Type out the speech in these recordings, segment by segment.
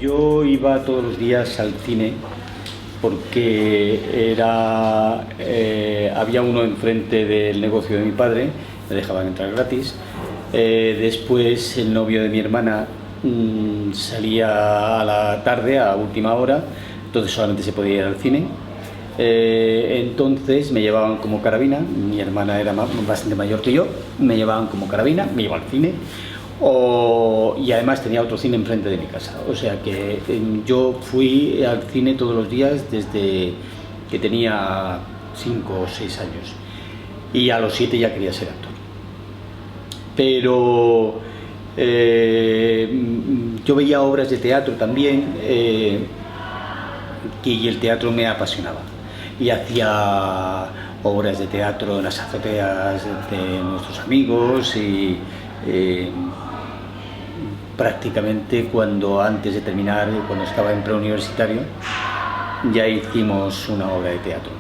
Yo iba todos los días al cine porque había uno enfrente del negocio de mi padre, me dejaban entrar gratis. Después el novio de mi hermana salía a la tarde, a última hora, entonces solamente se podía ir al cine. Entonces me llevaban como carabina, mi hermana era bastante mayor que yo, me llevaban como carabina, me iba al cine. Y además tenía otro cine enfrente de mi casa, o sea que yo fui al cine todos los días desde que tenía 5 o 6 años, y a los 7 ya quería ser actor. Pero yo veía obras de teatro también, y el teatro me apasionaba, y hacía obras de teatro en las azoteas de nuestros amigos, y prácticamente antes de terminar, cuando estaba en preuniversitario, ya hicimos una obra de teatro.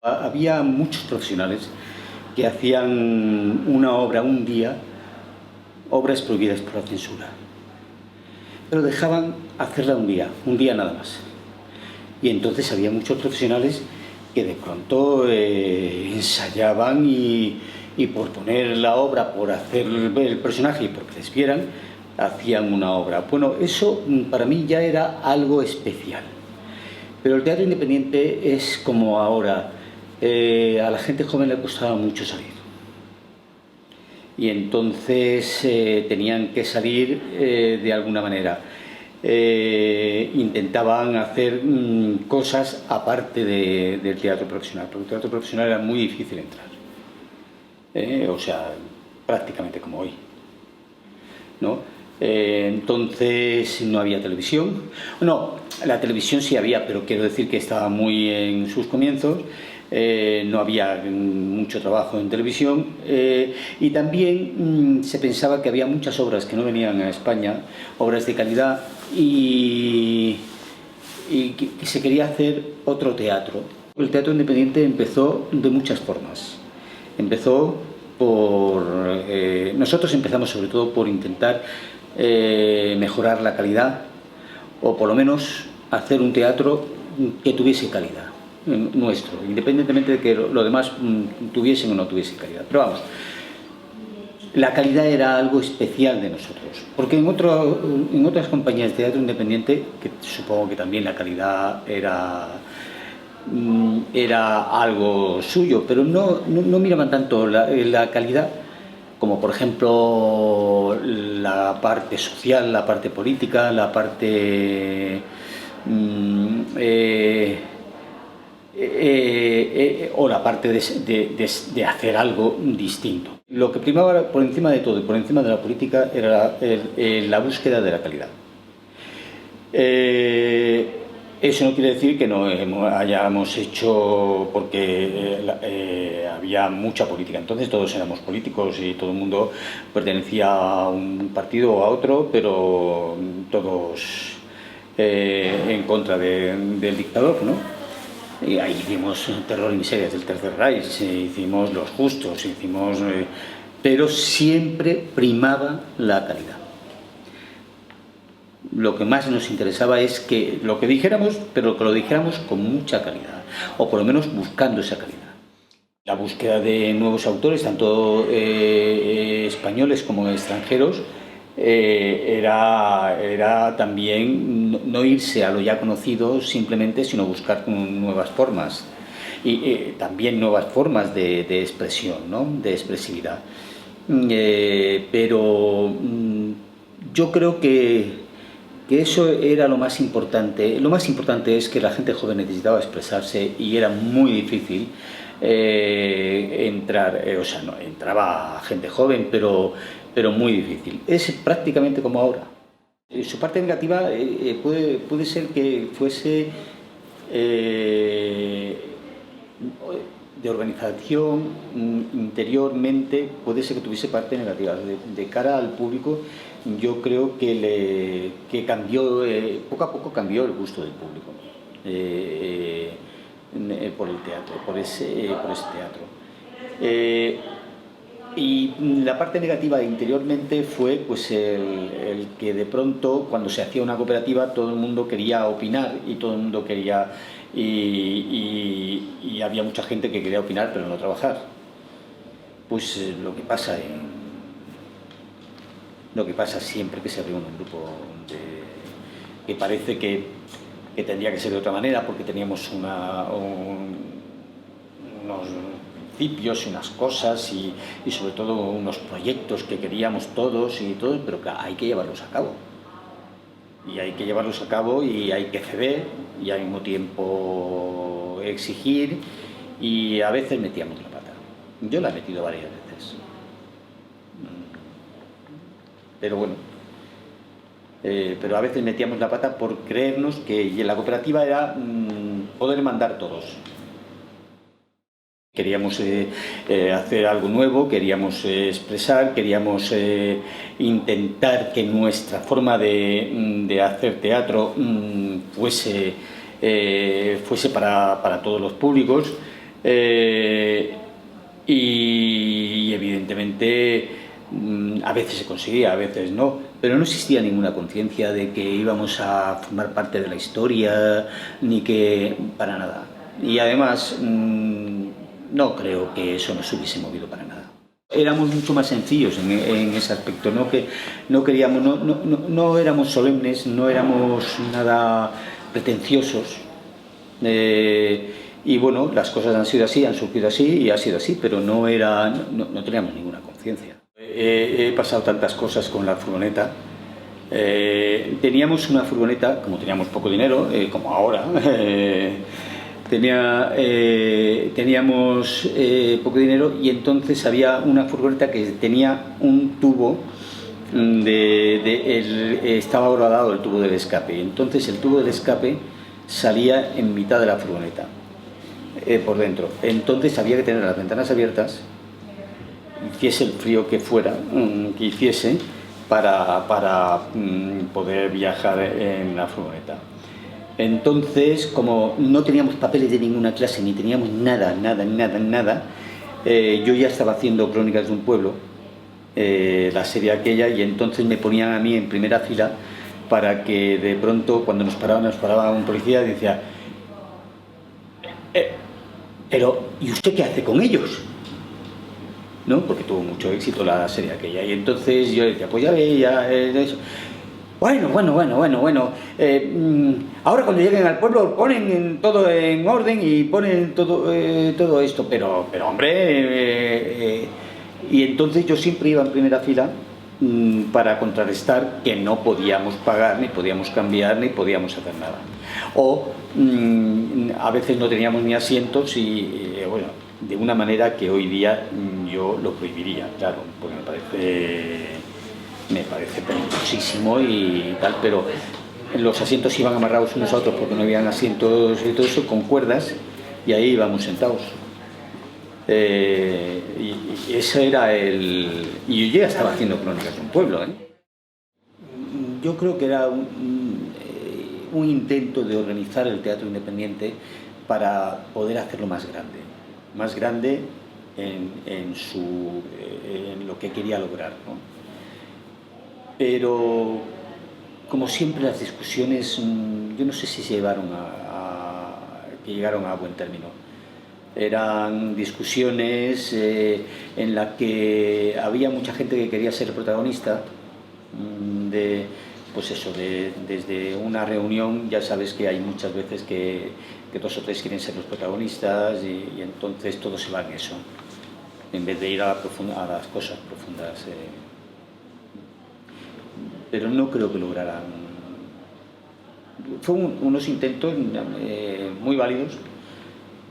Había muchos profesionales que hacían una obra un día, obras prohibidas por la censura, pero dejaban hacerla un día nada más. Y entonces había muchos profesionales que de pronto ensayaban y por poner la obra, por hacer el personaje y porque les vieran, hacían una obra. Bueno, eso para mí ya era algo especial. Pero el teatro independiente es como ahora. A la gente joven le costaba mucho salir. Y entonces tenían que salir de alguna manera. Intentaban hacer cosas aparte del teatro profesional, porque el teatro profesional era muy difícil entrar. O sea, prácticamente como hoy, ¿no? Entonces no había televisión. No, la televisión sí había, pero quiero decir que estaba muy en sus comienzos. No había mucho trabajo en televisión, y también se pensaba que había muchas obras que no venían a España, obras de calidad, y que se quería hacer otro teatro. El teatro independiente empezó de muchas formas. Empezó nosotros empezamos sobre todo por intentar mejorar la calidad, o por lo menos hacer un teatro que tuviese calidad, nuestro, independientemente de que lo demás tuviesen o no tuviesen calidad. Pero vamos, la calidad era algo especial de nosotros, porque en otras compañías de teatro independiente, que supongo que también la calidad era algo suyo, pero no miraban tanto la calidad como, por ejemplo, la parte social, la parte política, la parte o la parte de hacer algo distinto. Lo que primaba por encima de todo y por encima de la política era la búsqueda de la calidad. Eso no quiere decir que no hayamos hecho, porque había mucha política. Entonces todos éramos políticos y todo el mundo pertenecía a un partido o a otro, pero todos en contra del dictador, ¿no? Y ahí hicimos Terror y Miserias del Tercer Reich, hicimos Los Justos, pero siempre primaba la calidad. Lo que más nos interesaba es que lo que dijéramos, pero que lo dijéramos con mucha calidad, o por lo menos buscando esa calidad. La búsqueda de nuevos autores, tanto españoles como extranjeros, era también no irse a lo ya conocido simplemente, sino buscar nuevas formas, y también nuevas formas de expresión, ¿no? De expresividad. Pero yo creo que eso era lo más importante. Lo más importante es que la gente joven necesitaba expresarse y era muy difícil entrar, o sea, no, entraba gente joven, pero muy difícil. Es prácticamente como ahora. Su parte negativa puede ser que fuese de organización interiormente, puede ser que tuviese parte negativa. De cara al público, yo creo que cambió, poco a poco cambió el gusto del público por el teatro, por ese teatro. Y la parte negativa interiormente fue pues el que de pronto cuando se hacía una cooperativa todo el mundo quería opinar y todo el mundo quería y había mucha gente que quería opinar pero no trabajar. Pues lo que pasa siempre que se reúne un grupo que parece que tendría que ser de otra manera porque teníamos unos principios y unas cosas y sobre todo unos proyectos que queríamos todos y todo, pero que hay que llevarlos a cabo. Y hay que llevarlos a cabo y hay que ceder y al mismo tiempo exigir y a veces metíamos la pata. Yo la he metido varias veces. Pero bueno, pero a veces metíamos la pata por creernos que la cooperativa era poder mandar todos. Queríamos hacer algo nuevo, queríamos expresar, queríamos intentar que nuestra forma de hacer teatro fuese para todos los públicos y evidentemente a veces se conseguía, a veces no, pero no existía ninguna conciencia de que íbamos a formar parte de la historia, ni que para nada. Y además no creo que eso nos hubiese movido para nada. Éramos mucho más sencillos en ese aspecto, no éramos solemnes, no éramos nada pretenciosos. Y bueno, las cosas han sido así, han surgido así y ha sido así, pero no teníamos ninguna conciencia. He pasado tantas cosas con la furgoneta. Teníamos una furgoneta, como teníamos poco dinero, como ahora, teníamos poco dinero y entonces había una furgoneta que tenía un tubo estaba horadado el tubo del escape, entonces el tubo del escape salía en mitad de la furgoneta, por dentro, entonces había que tener las ventanas abiertas, hiciese el frío que fuera, que hiciese, para poder viajar en la furgoneta. Entonces, como no teníamos papeles de ninguna clase, ni teníamos nada, yo ya estaba haciendo Crónicas de un pueblo, la serie aquella, y entonces me ponían a mí en primera fila para que de pronto, cuando nos paraba un policía y decía pero, ¿y usted qué hace con ellos? ¿No? Porque tuvo mucho éxito la serie aquella, y entonces yo decía, pues ya ve, eso. Bueno, ahora cuando lleguen al pueblo ponen todo en orden y ponen todo esto, pero hombre, y entonces yo siempre iba en primera fila para contrarrestar que no podíamos pagar, ni podíamos cambiar, ni podíamos hacer nada. O a veces no teníamos ni asientos y bueno, de una manera que hoy día yo lo prohibiría, claro, porque me parece peligrosísimo y tal, pero los asientos iban amarrados unos a otros porque no habían asientos y todo eso, con cuerdas, y ahí íbamos sentados. Y eso era y yo ya estaba haciendo Crónicas de un pueblo, Yo creo que era un intento de organizar el teatro independiente para poder hacerlo más grande en lo que quería lograr, ¿no? Pero como siempre las discusiones, yo no sé si se llegaron a buen término. Eran discusiones en las que había mucha gente que quería ser protagonista, pues eso, desde una reunión ya sabes que hay muchas veces que 2 o 3 quieren ser los protagonistas y entonces todo se va en eso, en vez de ir a las cosas profundas. Pero no creo que lograran. Fueron unos intentos muy válidos,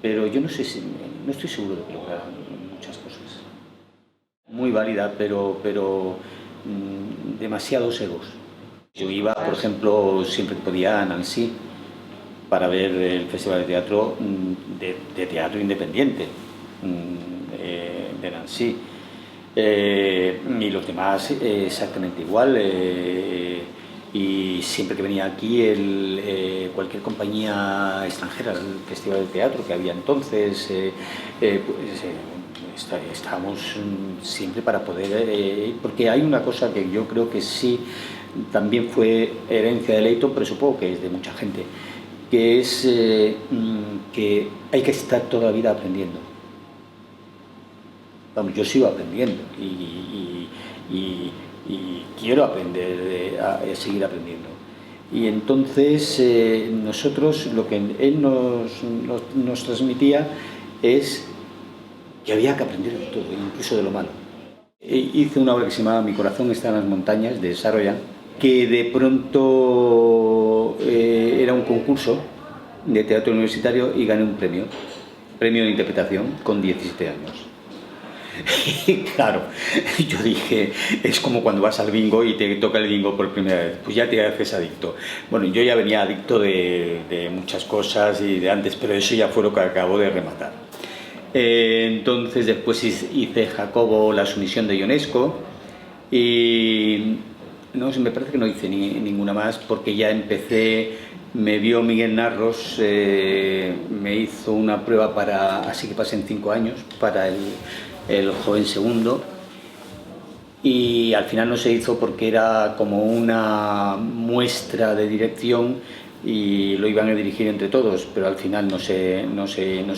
pero yo no estoy seguro de que lograran muchas cosas. Muy válida, pero demasiados egos. Yo iba, por ejemplo, siempre que podía a Nancy para ver el Festival de Teatro de teatro independiente de Nancy. Y los demás exactamente igual, y siempre que venía aquí cualquier compañía extranjera, el Festival de Teatro que había entonces, pues, estamos siempre para poder, porque hay una cosa que yo creo que sí también fue herencia de Leito, pero supongo que es de mucha gente, que es que hay que estar toda la vida aprendiendo. Vamos, yo sigo aprendiendo y quiero aprender, a seguir aprendiendo. Y entonces nosotros lo que él nos transmitía es que había que aprender de todo, incluso de lo malo. Hice una obra que se llamaba Mi corazón está en las montañas, de Saroyan, que de pronto era un concurso de teatro universitario y gané un premio de interpretación con 17 años. Y claro, yo dije, es como cuando vas al bingo y te toca el bingo por primera vez, pues ya te haces adicto. Bueno, yo ya venía adicto de muchas cosas y de antes, pero eso ya fue lo que acabo de rematar. Entonces después hice Jacobo, la sumisión de Ionesco, y no, me parece que no hice ninguna más porque ya empecé, me vio Miguel Narros, me hizo una prueba para, así que pasen 5 años, para el joven segundo, y al final no se hizo porque era como una muestra de dirección y lo iban a dirigir entre todos, pero al final no se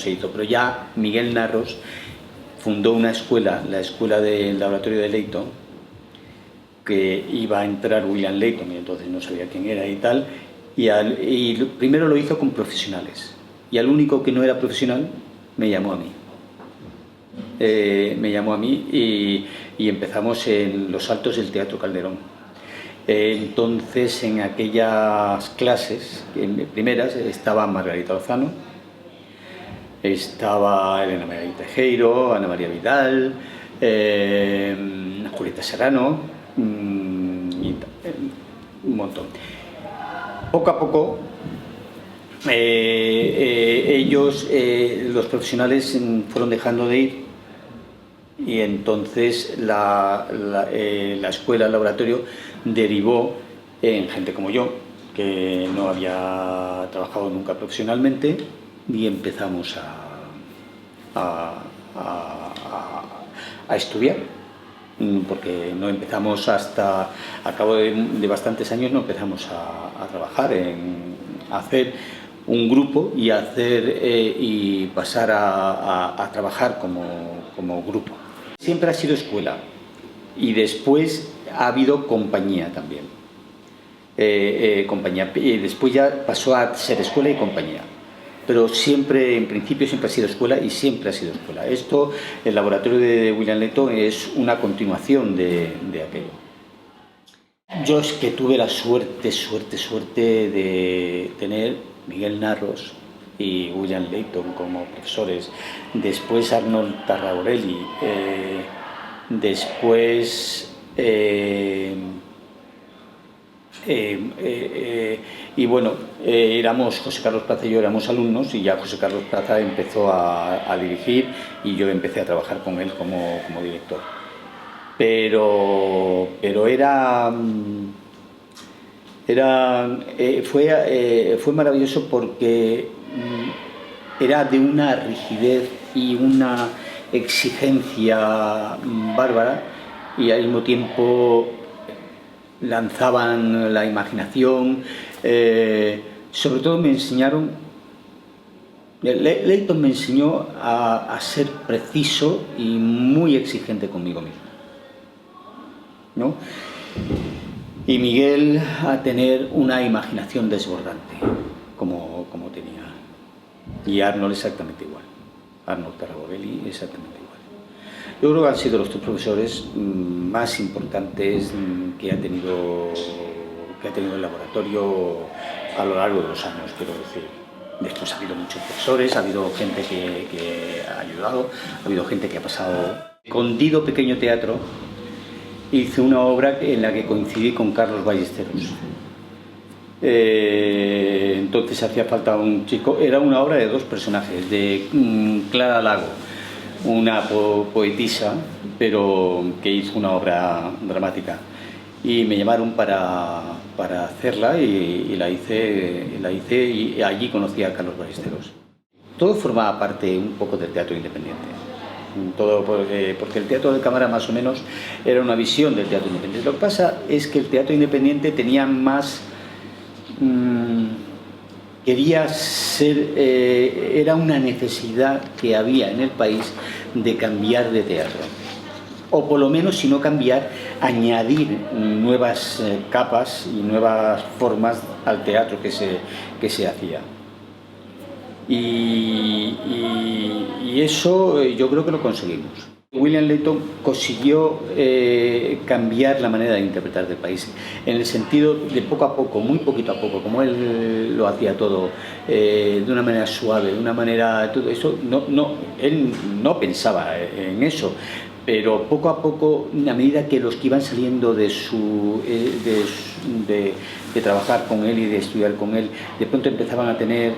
hizo. Pero ya Miguel Narros fundó una escuela, la escuela del laboratorio de Leito, que iba a entrar William Layton, y entonces no sabía quién era y tal, y primero lo hizo con profesionales, y al único que no era profesional me llamó a mí. Y empezamos en los altos del Teatro Calderón. Entonces, en aquellas clases primeras estaba Margarita Lozano, estaba Elena María Tejero, Ana María Vidal, Julieta Serrano, un montón. Poco a poco ellos, los profesionales, fueron dejando de ir, y entonces la escuela, el laboratorio, derivó en gente como yo, que no había trabajado nunca profesionalmente, y empezamos a estudiar, porque no empezamos hasta, a cabo de bastantes años, no empezamos a trabajar, a hacer un grupo y pasar a trabajar como grupo. Siempre ha sido escuela, y después ha habido compañía también. Y después ya pasó a ser escuela y compañía. Pero siempre, en principio, siempre ha sido escuela y siempre ha sido escuela. Esto, el laboratorio de William Layton, es una continuación de aquello. Yo es que tuve la suerte de tener Miguel Narros y William Layton como profesores, después Arnold Tarragorelli, después y bueno, éramos José Carlos Plaza y yo, éramos alumnos, y ya José Carlos Plaza empezó a dirigir y yo empecé a trabajar con él como director. Pero fue maravilloso porque era de una rigidez y una exigencia bárbara, y al mismo tiempo lanzaban la imaginación. Sobre todo me enseñaron, Layton me enseñó a ser preciso y muy exigente conmigo mismo, ¿no? Y Miguel a tener una imaginación desbordante, como tenía. Y Arnold exactamente igual. Arnold Tarragorelli exactamente igual. Yo creo que han sido los dos profesores más importantes que ha tenido el laboratorio a lo largo de los años, quiero decir. Después ha habido muchos profesores, ha habido gente que ha ayudado, ha habido gente que ha pasado. Con Dido Pequeño Teatro hice una obra en la que coincidí con Carlos Ballesteros. Entonces hacía falta un chico. Era una obra de 2 personajes, de Clara Lago, una poetisa, pero que hizo una obra dramática, y me llamaron para hacerla, y la hice, y allí conocí a Carlos Ballesteros. Todo formaba parte un poco del teatro independiente, porque el teatro de cámara más o menos era una visión del teatro independiente. Lo que pasa es que el teatro independiente tenía más... quería ser... era una necesidad que había en el país de cambiar de teatro. O por lo menos, si no cambiar, añadir nuevas capas y nuevas formas al teatro que se hacía. Y eso yo creo que lo conseguimos. William Layton consiguió cambiar la manera de interpretar del país, en el sentido de poco a poco, muy poquito a poco, como él lo hacía todo, de una manera suave, de una manera... Todo eso, él no pensaba en eso, pero poco a poco, a medida que los que iban saliendo de trabajar con él y de estudiar con él, de pronto empezaban a tener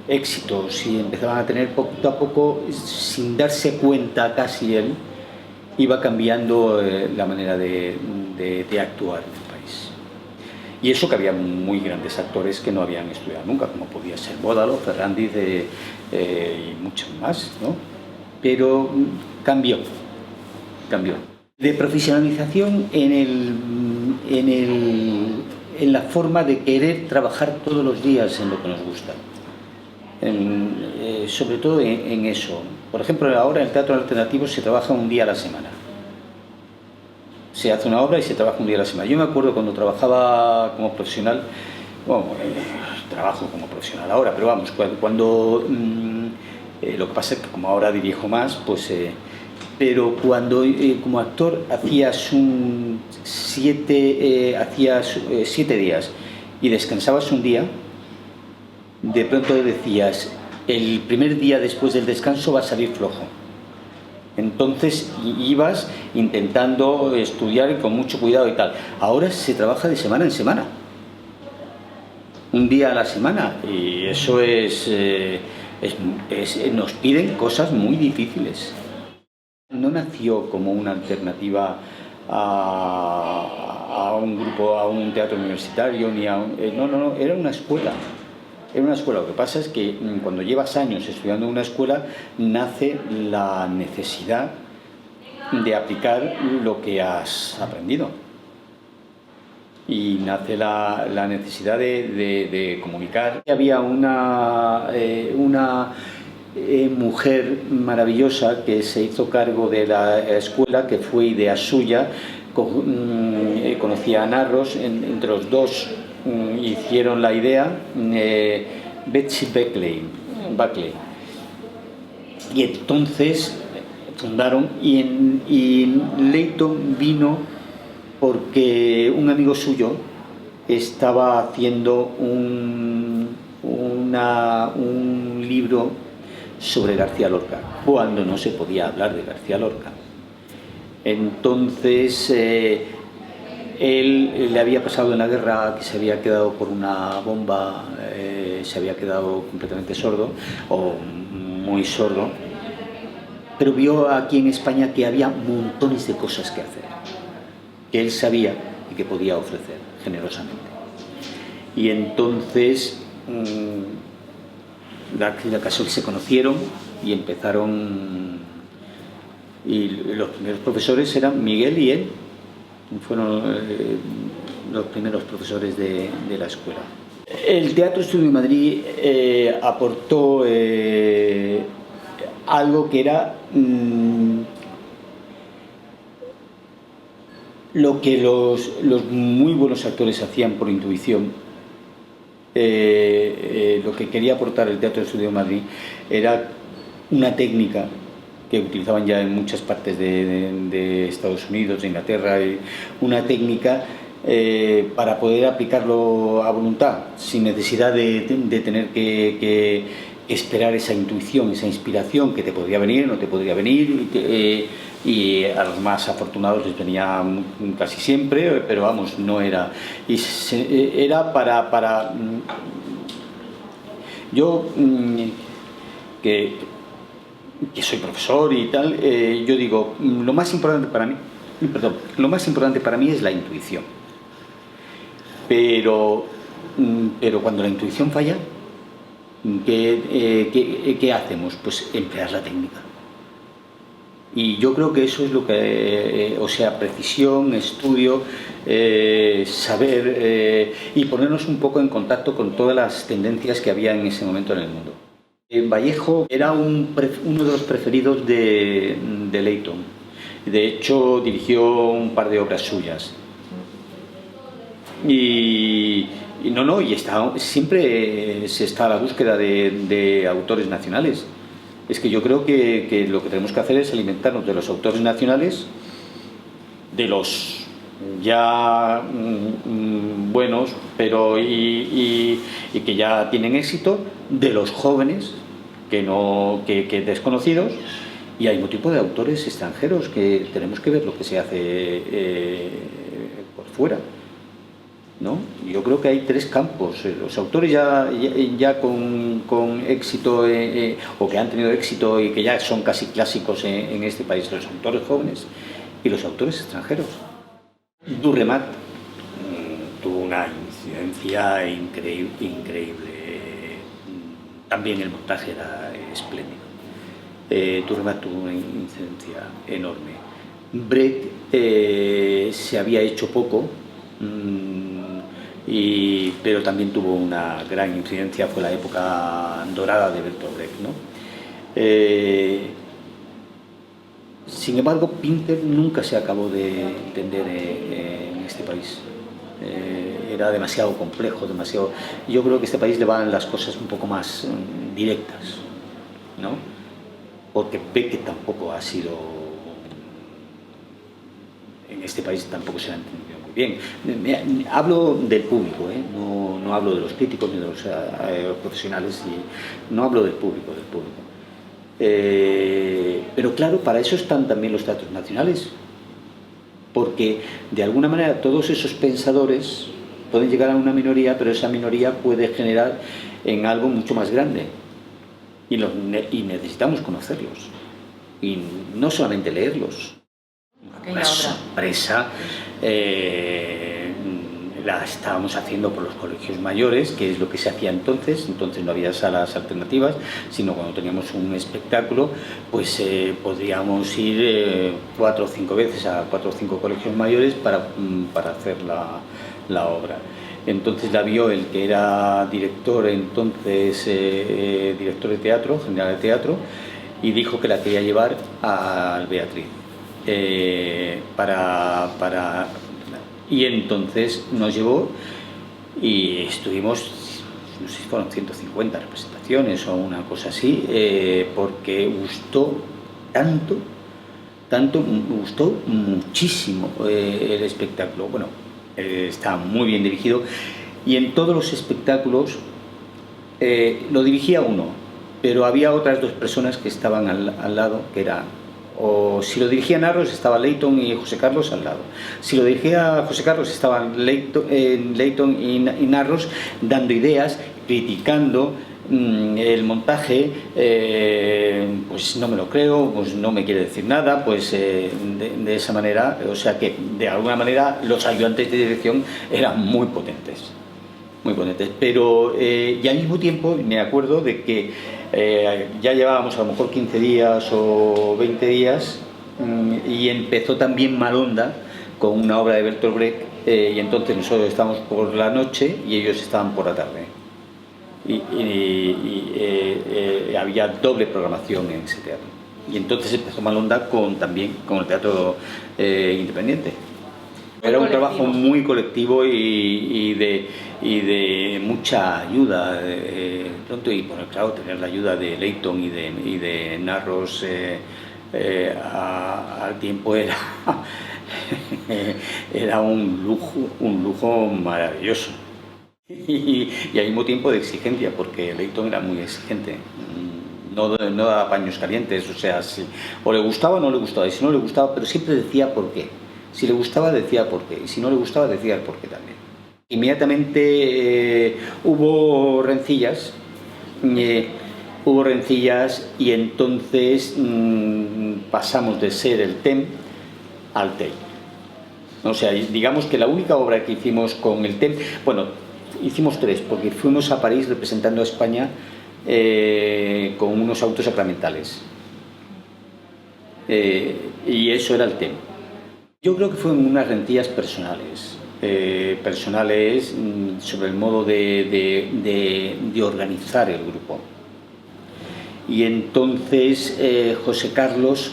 éxitos y empezaban a tener poquito a poco, sin darse cuenta casi él, iba cambiando la manera de actuar en el país. Y eso que había muy grandes actores que no habían estudiado nunca, como podía ser Bódalo, Ferrandiz y muchos más, ¿no? Pero cambió. De profesionalización en la forma de querer trabajar todos los días en lo que nos gusta, sobre todo en eso. Por ejemplo, ahora en el teatro alternativo se trabaja un día a la semana. Se hace una obra y se trabaja un día a la semana. Yo me acuerdo cuando trabajaba como profesional, bueno, trabajo como profesional ahora, pero vamos, cuando lo que pasa es que como ahora dirijo más, pues... pero cuando como actor hacías 7 días y descansabas un día, de pronto decías, el primer día después del descanso va a salir flojo. Entonces ibas intentando estudiar y con mucho cuidado y tal. Ahora se trabaja de semana en semana, un día a la semana, y eso nos piden cosas muy difíciles. No nació como una alternativa a un grupo, a un teatro universitario, ni a no, era una escuela. Era una escuela. Lo que pasa es que cuando llevas años estudiando en una escuela, nace la necesidad de aplicar lo que has aprendido. Y nace la necesidad de comunicar. Había una mujer maravillosa que se hizo cargo de la escuela, que fue idea suya, conocía a Narros, entre los dos hicieron la idea, Betsy Buckley, y entonces fundaron, y Layton vino porque un amigo suyo estaba haciendo un libro sobre García Lorca, cuando no se podía hablar de García Lorca. Entonces él le había pasado en la guerra que se había quedado por una bomba, se había quedado completamente sordo, o muy sordo, pero vio aquí en España que había montones de cosas que hacer, que él sabía y que podía ofrecer generosamente. Y entonces la caso que se conocieron y empezaron, y los primeros profesores eran Miguel y él, fueron los primeros profesores de la escuela. El Teatro Estudio de Madrid aportó algo que era lo que los muy buenos actores hacían por intuición. Lo que quería aportar el Teatro Estudio de Madrid era una técnica que utilizaban ya en muchas partes de Estados Unidos, de Inglaterra, una técnica para poder aplicarlo a voluntad, sin necesidad de tener que esperar esa intuición, esa inspiración que te podría venir, no te podría venir, y a los más afortunados les venía casi siempre, pero vamos, no era. Y era para yo, que soy profesor y tal, yo digo, lo más importante para mí es la intuición. Pero cuando la intuición falla, ¿Qué hacemos? Pues emplear la técnica. Y yo creo que eso es lo que, o sea, precisión, estudio, saber y ponernos un poco en contacto con todas las tendencias que había en ese momento en el mundo. Vallejo era uno de los preferidos de Leighton. De hecho, dirigió un par de obras suyas. Y siempre se está a la búsqueda de autores nacionales. Es que yo creo que lo que tenemos que hacer es alimentarnos de los autores nacionales, de los ya buenos, pero y que ya tienen éxito, de los jóvenes que desconocidos, y hay un tipo de autores extranjeros que tenemos que ver lo que se hace por fuera, ¿no? Yo creo que hay tres campos: los autores ya con éxito o que han tenido éxito y que ya son casi clásicos en este país, los autores jóvenes y los autores extranjeros. Durremat tuvo una incidencia increíble. También el montaje era espléndido. Durremat tuvo una incidencia enorme. Brecht se había hecho poco, pero también tuvo una gran incidencia. Fue la época dorada de Bertolt Brecht, ¿no? Sin embargo, Pinter nunca se acabó de entender en este país. Era demasiado complejo, demasiado. Yo creo que a este país le van las cosas un poco más directas, ¿no? Porque Beckett tampoco ha sido. En este país tampoco se ha entendido muy bien. Hablo del público, no hablo de los críticos ni de los profesionales, no hablo del público. Pero claro, para eso están también los teatros nacionales, porque de alguna manera todos esos pensadores pueden llegar a una minoría, pero esa minoría puede generar en algo mucho más grande, y necesitamos conocerlos y no solamente leerlos. Una sorpresa la estábamos haciendo por los colegios mayores, que es lo que se hacía entonces no había salas alternativas, sino cuando teníamos un espectáculo, pues podríamos ir 4 o 5 veces a 4 o 5 colegios mayores para hacer la obra. Entonces la vio el que era director entonces, director de teatro, general de teatro, y dijo que la quería llevar al Beatriz. Y entonces nos llevó y estuvimos, no sé si fueron 150 representaciones o una cosa así, porque gustó tanto, gustó muchísimo el espectáculo. Bueno, está muy bien dirigido, y en todos los espectáculos lo dirigía uno, pero había otras 2 personas que estaban al lado, que era, o si lo dirigía Narros estaba Leighton y José Carlos al lado. Si lo dirigía José Carlos estaban Leighton y Narros dando ideas, criticando el montaje, pues no me lo creo, pues no me quiere decir nada, pues de esa manera, o sea que de alguna manera los ayudantes de dirección eran muy potentes, pero y al mismo tiempo me acuerdo de que ya llevábamos a lo mejor 15 días o 20 días y empezó también Malonda con una obra de Bertolt Brecht, y entonces nosotros estábamos por la noche y ellos estaban por la tarde, y había doble programación en ese teatro, y entonces empezó Malonda también con el teatro independiente. Era un trabajo muy colectivo y de mucha ayuda, pronto, y bueno, claro, tener la ayuda de Leighton y de Narros al tiempo era un lujo maravilloso, y al mismo tiempo de exigencia, porque Leighton era muy exigente. No daba paños calientes, o sea, o le gustaba o no le gustaba, y si no le gustaba, pero siempre decía por qué. Si le gustaba, decía por qué, y si no le gustaba, decía el por qué también. Inmediatamente hubo rencillas, y entonces pasamos de ser el TEM al TEI. O sea, digamos que la única obra que hicimos con el TEM, bueno, hicimos 3, porque fuimos a París representando a España con unos autos sacramentales. Y eso era el tema. Yo creo que fueron unas rentillas personales, sobre el modo de organizar el grupo. Y entonces José Carlos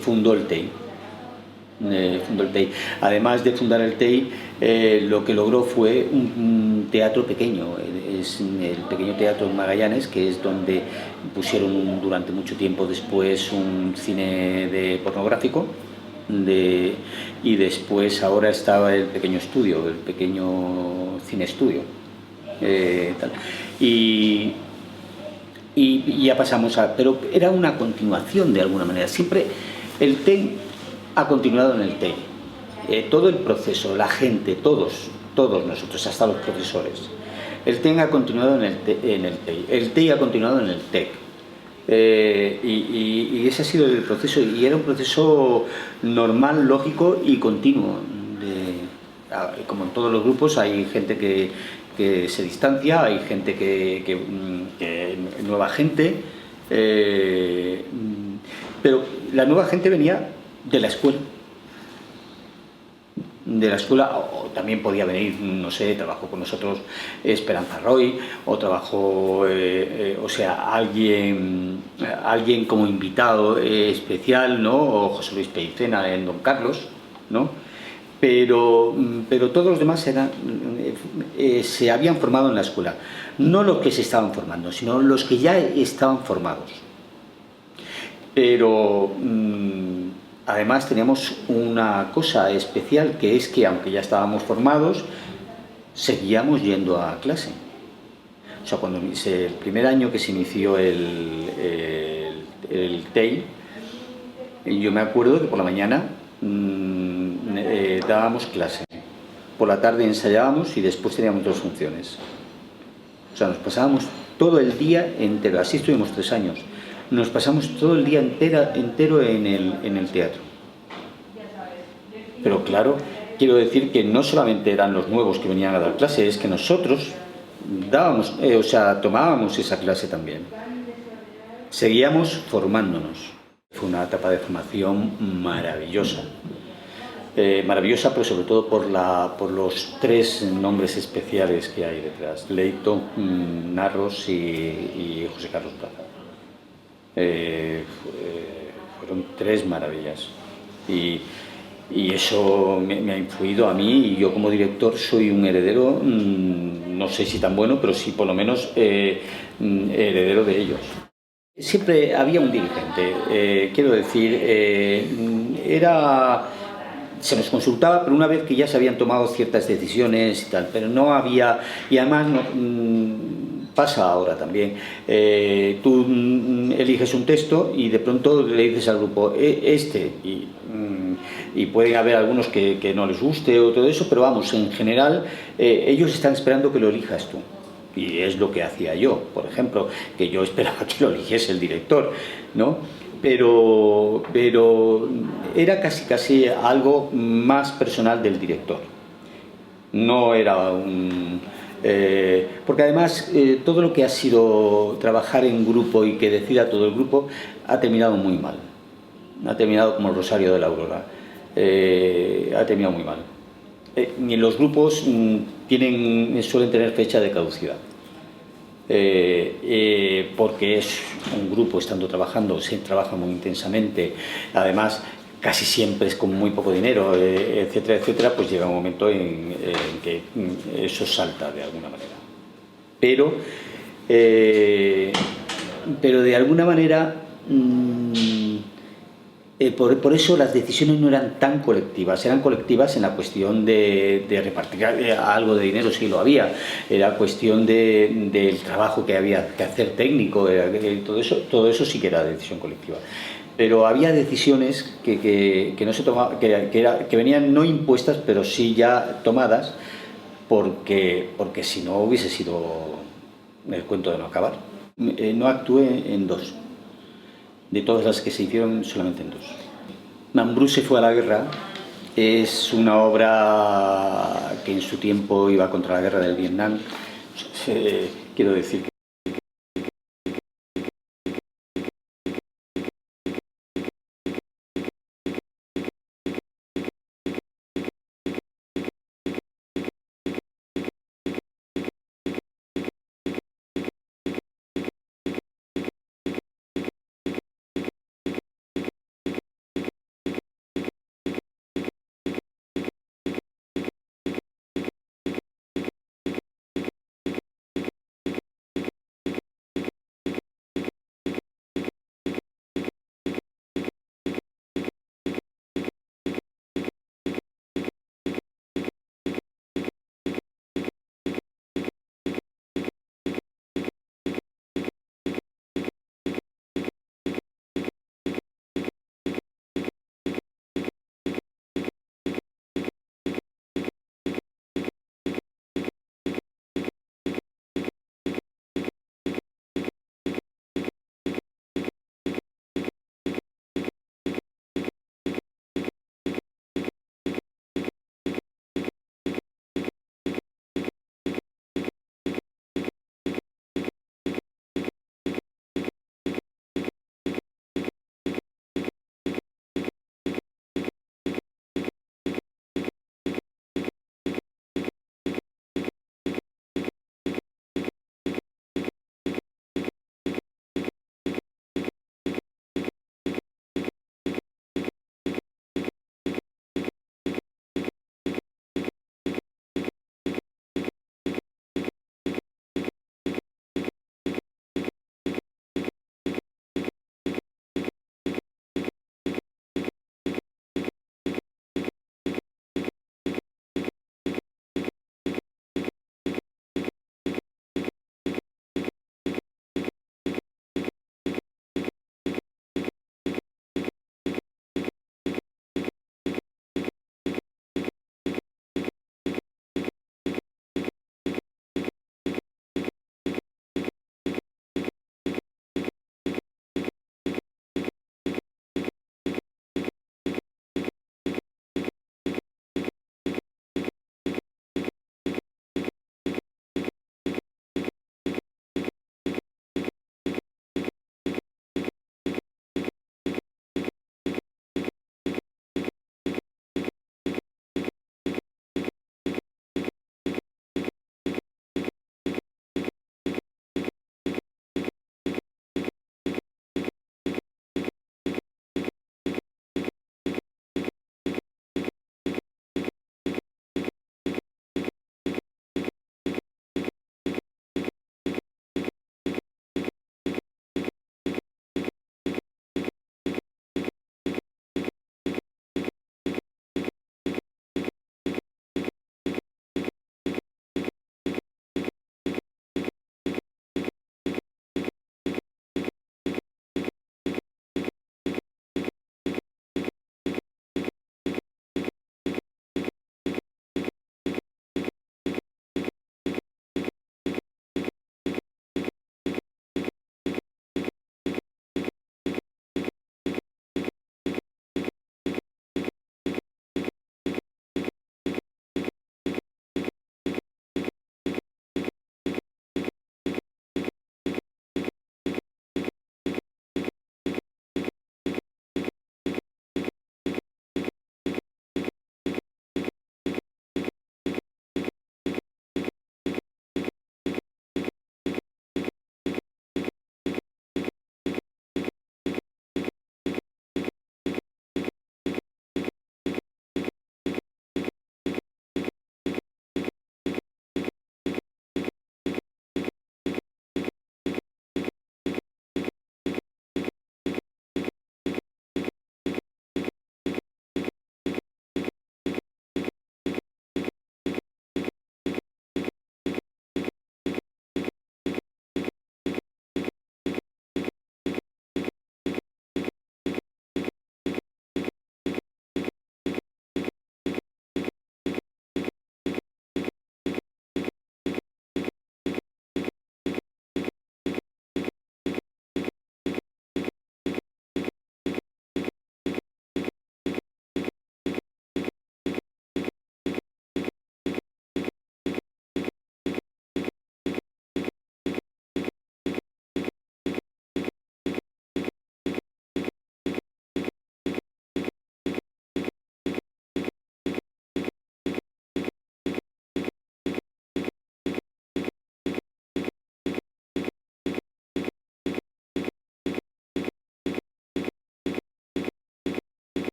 fundó el TEI. Además de fundar el TEI, lo que logró fue un teatro pequeño, es el pequeño teatro en Magallanes, que es donde pusieron durante mucho tiempo después un cine pornográfico, y después ahora estaba el pequeño estudio, el pequeño cine estudio, y ya pasamos pero era una continuación de alguna manera. Siempre el TEI ha continuado en el TEI. Todo el proceso, la gente, todos nosotros, hasta los profesores. El TEI ha continuado en el TEI. El TEI ha continuado en el TEC. Y ese ha sido el proceso, y era un proceso normal, lógico y continuo. Como en todos los grupos, hay gente que se distancia, hay gente nueva gente, pero la nueva gente venía de la escuela. O también podía venir, no sé, trabajó con nosotros Esperanza Roy, o trabajó, o sea, alguien como invitado especial, ¿no? O José Luis Pellicena en Don Carlos, ¿no? Pero todos los demás se habían formado en la escuela. No los que se estaban formando, sino los que ya estaban formados. Pero además teníamos una cosa especial, que es que aunque ya estábamos formados, seguíamos yendo a clase. O sea, cuando el primer año que se inició el TEI, yo me acuerdo que por la mañana dábamos clase, por la tarde ensayábamos y después teníamos 2 funciones. O sea, nos pasábamos todo el día entero, así estuvimos 3 años. Nos pasamos todo el día entero en el teatro. Pero claro, quiero decir que no solamente eran los nuevos que venían a dar clase, es que nosotros tomábamos esa clase también. Seguíamos formándonos. Fue una etapa de formación maravillosa. Maravillosa, pero sobre todo por los 3 nombres especiales que hay detrás: Leito, Narros y José Carlos Plaza. Fueron 3 maravillas, y eso me ha influido a mí, y yo como director soy un heredero, no sé si tan bueno, pero sí por lo menos heredero de ellos. Siempre había un dirigente, quiero decir, se nos consultaba, pero una vez que ya se habían tomado ciertas decisiones y tal, pero no había, y además pasa ahora también, tú eliges un texto y de pronto le dices al grupo y pueden haber algunos que no les guste o todo eso, pero vamos, en general ellos están esperando que lo elijas tú. Y es lo que hacía yo, por ejemplo, que yo esperaba que lo eligiese el director, ¿no? Pero era casi algo más personal del director. No era porque además todo lo que ha sido trabajar en grupo y que decida todo el grupo ha terminado muy mal. Ha terminado como el Rosario de la Aurora. Ha terminado muy mal. Y los grupos suelen tener fecha de caducidad. Porque es un grupo, estando trabajando, se trabaja muy intensamente, además casi siempre es con muy poco dinero, etcétera, etcétera, pues llega un momento en que eso salta de alguna manera. Pero de alguna manera, por eso las decisiones no eran tan colectivas, eran colectivas en la cuestión de repartir algo de dinero, sí lo había, era cuestión del trabajo que había que hacer técnico, todo eso sí que era decisión colectiva. Pero había decisiones que no se tomaban, que venían no impuestas, pero sí ya tomadas, porque si no hubiese sido el cuento de no acabar. No actué en 2. De todas las que se hicieron, solamente en 2. Mambrú se fue a la guerra. Es una obra que en su tiempo iba contra la guerra del Vietnam. quiero decir que